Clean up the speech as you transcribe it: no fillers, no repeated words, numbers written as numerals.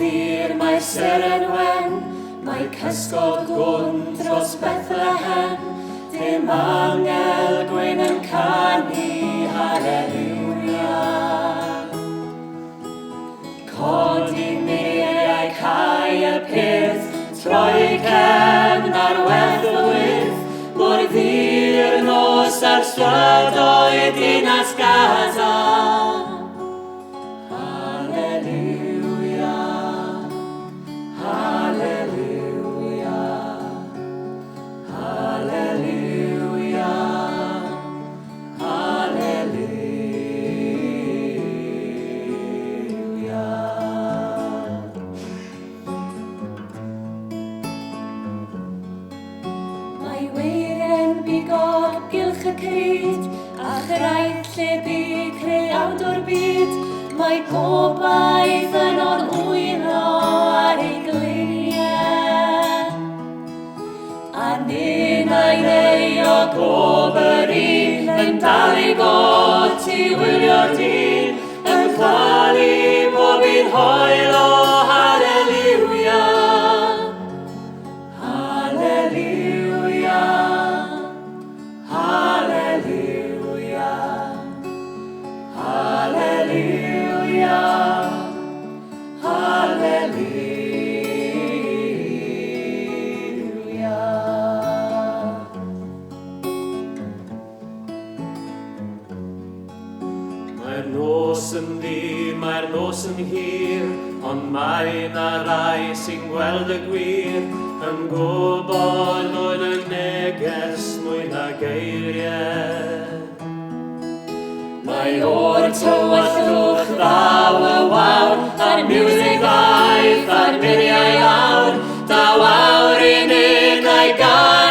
ddir mae'r seren wen, mae cysgod gwn dros Bethlehem, dim angel gwyn yn canu, Halleluia. Codi miriau cau y pyrdd, troi cefn ar werth y wyth, mor ddir nos ar strydoedd dinas Gaza. Halleluia, Halleluia, Halleluia, Halleluia. Mae weiren bigog gylch y cryd, a chraith lle bu creawd o'r byd. Mae gobaith yn o'n wylo ar ei gliniau. A ninnau neu o goberi yn dal ei got i wylio'r dyn, yn chwalu bob un hoel o Halleluia. Halleluia, Halleluia, Halleluia, Halleluia. Mae'r nos yn ddi, mae'r nos yn hir, ond mae na rai sy'n gweld y gwir, yn gwybod fod y neges mwy na geiriau. Mae o'r tywyllwch ddaw y wawr, a'r miwsig ddaeth a'r muriau awr, daw awr i nid a'i gael.